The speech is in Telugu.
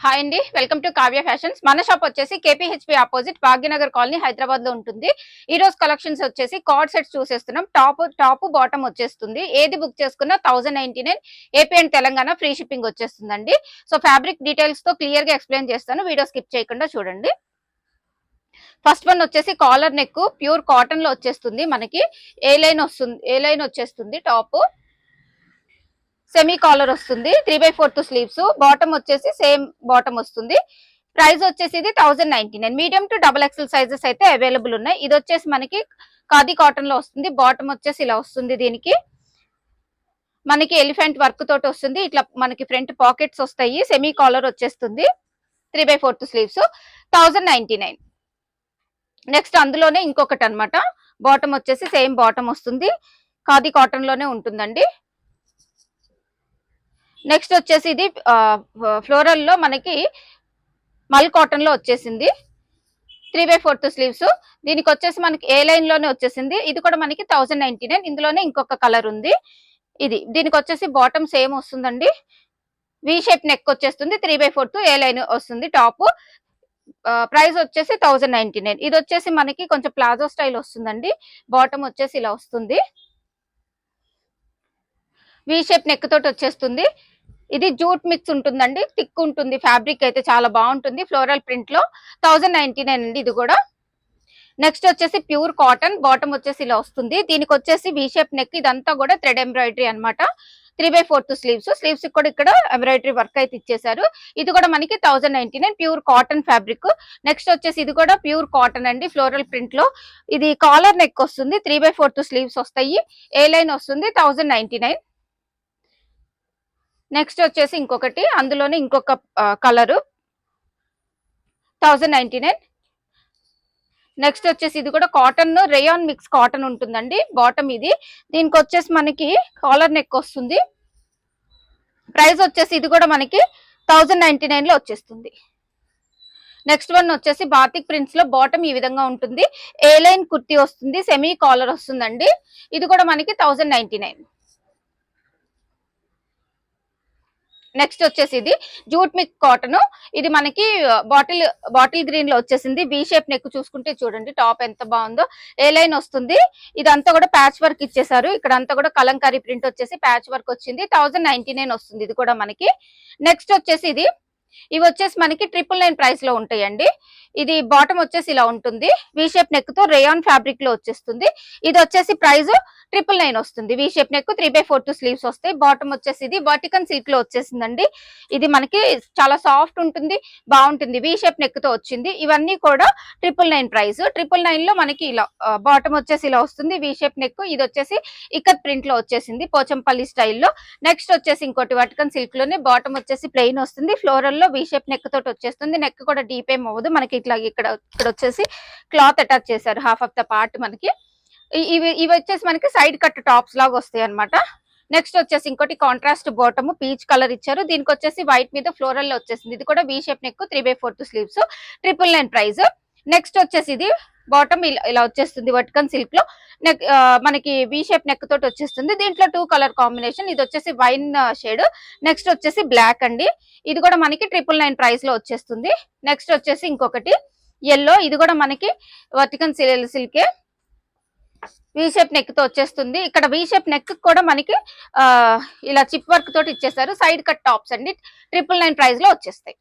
హాయ్ అండి, వెల్కమ్ టు కావ్య ఫ్యాషన్స్. మన షాప్ వచ్చేసి కేపీహెచ్పి ఆపోజిట్ భాగ్యనగర్ కాలనీ హైదరాబాద్ లో ఉంటుంది. ఈ రోజు కలెక్షన్స్ వచ్చేసి కార్డ్ సెట్స్ చూసేస్తున్నాం. టాప్ బాటమ్ వచ్చేస్తుంది. ఏది బుక్ చేసుకున్నా 1099 AP and Telangana free shipping వచ్చేస్తుందండి. సో ఫ్యాబ్రిక్ డీటెయిల్స్ తో క్లియర్ గా ఎక్స్ప్లెయిన్ చేస్తాను, వీడియో స్కిప్ చేయకుండా చూడండి. ఫస్ట్ వన్ వచ్చేసి కాలర్ నెక్ ప్యూర్ కాటన్ లో వచ్చేస్తుంది. మనకి ఏ లైన్ వచ్చేస్తుంది. టాప్ సెమీ కాలర్ వస్తుంది. 3/4 స్లీవ్స్. బాటమ్ వచ్చేసి సేమ్ బాటమ్ వస్తుంది. ప్రైస్ వచ్చేసి ఇది 1099. మీడియం టు XXL సైజెస్ అయితే అవైలబుల్ ఉన్నాయి. ఇది వచ్చేసి మనకి ఖాదీ కాటన్ లో వస్తుంది. బాటమ్ వచ్చేసి ఇలా వస్తుంది. దీనికి మనకి ఎలిఫెంట్ వర్క్ తోటి వస్తుంది. ఇట్లా మనకి ఫ్రంట్ పాకెట్స్ వస్తాయి. సెమీ కాలర్ వచ్చేస్తుంది. 3/4 స్లీవ్స్ 1099. నెక్స్ట్ అందులోనే ఇంకొకటి అనమాట. బాటమ్ వచ్చేసి సేమ్ బాటమ్ వస్తుంది. ఖాదీ కాటన్ లోనే ఉంటుందండి. నెక్స్ట్ వచ్చేసి ఇది ఫ్లోరల్ లో మనకి మల్ కాటన్ లో వచ్చేసింది. 3/4 స్లీవ్స్. దీనికి వచ్చేసి మనకి ఏ లైన్ లోనే వచ్చేసింది. ఇది కూడా మనకి 1099. ఇందులోనే ఇంకొక కలర్ ఉంది. దీనికి వచ్చేసి బాటమ్ సేమ్ వస్తుందండి. వి షేప్ నెక్ వచ్చేస్తుంది. 3/4 ఏ లైన్ వస్తుంది. టాప్ ప్రైస్ వచ్చేసి 1099. ఇది వచ్చేసి మనకి కొంచెం ప్లాజో స్టైల్ వస్తుందండి. బాటమ్ వచ్చేసి ఇలా వస్తుంది. వి షేప్ నెక్ తోటి వచ్చేస్తుంది. ఇది జూట్ మిక్స్ ఉంటుందండి. థిక్ ఉంటుంది. ఫ్యాబ్రిక్ అయితే చాలా బాగుంటుంది. ఫ్లోరల్ ప్రింట్ లో 1099 అండి ఇది కూడా. నెక్స్ట్ వచ్చేసి ప్యూర్ కాటన్. బాటమ్ వచ్చేసి ఇలా వస్తుంది. దీనికి వచ్చేసి వి షేప్ నెక్. ఇదంతా కూడా థ్రెడ్ ఎంబ్రాయిడరీ అనమాట. 3/4 స్లీవ్స్. స్లీవ్స్ కూడా ఇక్కడ ఎంబ్రాయిడరీ వర్క్ అయితే ఇచ్చేసారు. ఇది కూడా మనకి 1099 ప్యూర్ కాటన్ ఫ్యాబ్రిక్. నెక్స్ట్ వచ్చేసి ఇది కూడా ప్యూర్ కాటన్ అండి. ఫ్లోరల్ ప్రింట్ లో ఇది కాలర్ నెక్ వస్తుంది. 3/4 స్లీవ్స్ వస్తాయి. ఏ లైన్ వస్తుంది. 1099. నెక్స్ట్ వచ్చేసి ఇంకొకటి, అందులోనే ఇంకొక కలరు 1099. నెక్స్ట్ వచ్చేసి ఇది కూడా కాటన్ రేయాన్ మిక్స్ కాటన్ ఉంటుందండి. బాటమ్ ఇది. దీనికి వచ్చేసి మనకి కాలర్ నెక్ వస్తుంది. ప్రైస్ వచ్చేసి ఇది కూడా మనకి 1099 లో వచ్చేస్తుంది. నెక్స్ట్ వన్ వచ్చేసి బాతిక్ ప్రింట్స్ లో బాటమ్ ఈ విధంగా ఉంటుంది. ఏ లైన్ కుర్తీ వస్తుంది. సెమీ కాలర్ వస్తుందండి. ఇది కూడా మనకి 1099. నెక్స్ట్ వచ్చేసి ఇది జూట్ మిక్స్ కాటన్. ఇది మనకి బాటిల్ గ్రీన్ లో వచ్చేసింది. వి షేప్ నెక్ చూసుకుంటే చూడండి టాప్ ఎంత బాగుందో. ఏ లైన్ వస్తుంది. ఇదంతా కూడా ప్యాచ్ వర్క్ ఇచ్చేసారు. ఇక్కడ అంతా కూడా కలంకారీ ప్రింట్ వచ్చేసి ప్యాచ్ వర్క్ వచ్చింది. 1099 వస్తుంది ఇది కూడా మనకి. నెక్స్ట్ వచ్చేసి ఇవి వచ్చేసి మనకి 999 ప్రైస్ లో ఉంటాయండి. ఇది బాటమ్ వచ్చేసి ఇలా ఉంటుంది. వి షేప్ నెక్ తో రేయాన్ ఫ్యాబ్రిక్ లో వచ్చేస్తుంది. ఇది వచ్చేసి ప్రైస్ 999 వస్తుంది. వి షేప్ నెక్ 3/4 స్లీవ్స్ వస్తాయి. బాటమ్ వచ్చేసి ఇది వర్టికల్ సీట్ లో వచ్చేసిందండి. ఇది మనకి చాలా సాఫ్ట్ ఉంటుంది, బాగుంటుంది. వి షేప్ నెక్ తో వచ్చింది. ఇవన్నీ కూడా 999 ప్రైస్. 999 లో మనకి ఇలా బాటమ్ వచ్చేసి ఇలా వస్తుంది. V shape neck. ఇది వచ్చేసి ఇక్కత్ ప్రింట్ లో వచ్చేసింది పోచంపల్లి స్టైల్లో. నెక్స్ట్ వచ్చేసి ఇంకోటి వర్టికల్ సిల్క్ లోనే బాటమ్ వచ్చేసి ప్లెయిన్ వస్తుంది. ఫ్లోరల్ లో వి షేప్ నెక్ తోటి వచ్చేస్తుంది. నెక్ కూడా డీప్ ఏం అవ్వదు మనకి. ఇట్లా ఇక్కడ వచ్చేసి క్లాత్ అటాచ్ చేశారు హాఫ్ ఆఫ్ ద పార్ట్ మనకి. ఇవి వచ్చేసి మనకి సైడ్ కట్ టాప్స్ లాగా వస్తాయి అనమాట. నెక్స్ట్ వచ్చేసి ఇంకోటి కాంట్రాస్ట్ బాటమ్ పీచ్ కలర్ ఇచ్చారు. దీనికి వచ్చేసి వైట్ మీద ఫ్లోరల్ లో వచ్చేసింది. ఇది కూడా V shape neck 3/4 sleeves 999 price. Next వచ్చేసి ఇది బాటమ్ ఇలా వచ్చేస్తుంది వర్టికల్ సిల్క్ లో. మనకి వి షేప్ నెక్ తోటి వచ్చేస్తుంది. దీంట్లో 2 కలర్ కాంబినేషన్. ఇది వచ్చేసి వైన్ షేడ్. నెక్స్ట్ వచ్చేసి బ్లాక్ అండి. ఇది కూడా మనకి 999 ప్రైస్ లో వచ్చేస్తుంది. నెక్స్ట్ వచ్చేసి ఇంకొకటి ఎల్లో. ఇది కూడా మనకి వర్టికల్ సిల్కే. వి షేప్ నెక్ తో వచ్చేస్తుంది. ఇక్కడ వి షేప్ నెక్ కూడా మనకి ఇలా చిప్ వర్క్ తోటి ఇచ్చేసారు. సైడ్ కట్ టాప్స్ అండి. 999 ప్రైస్ లో వచ్చేస్తాయి.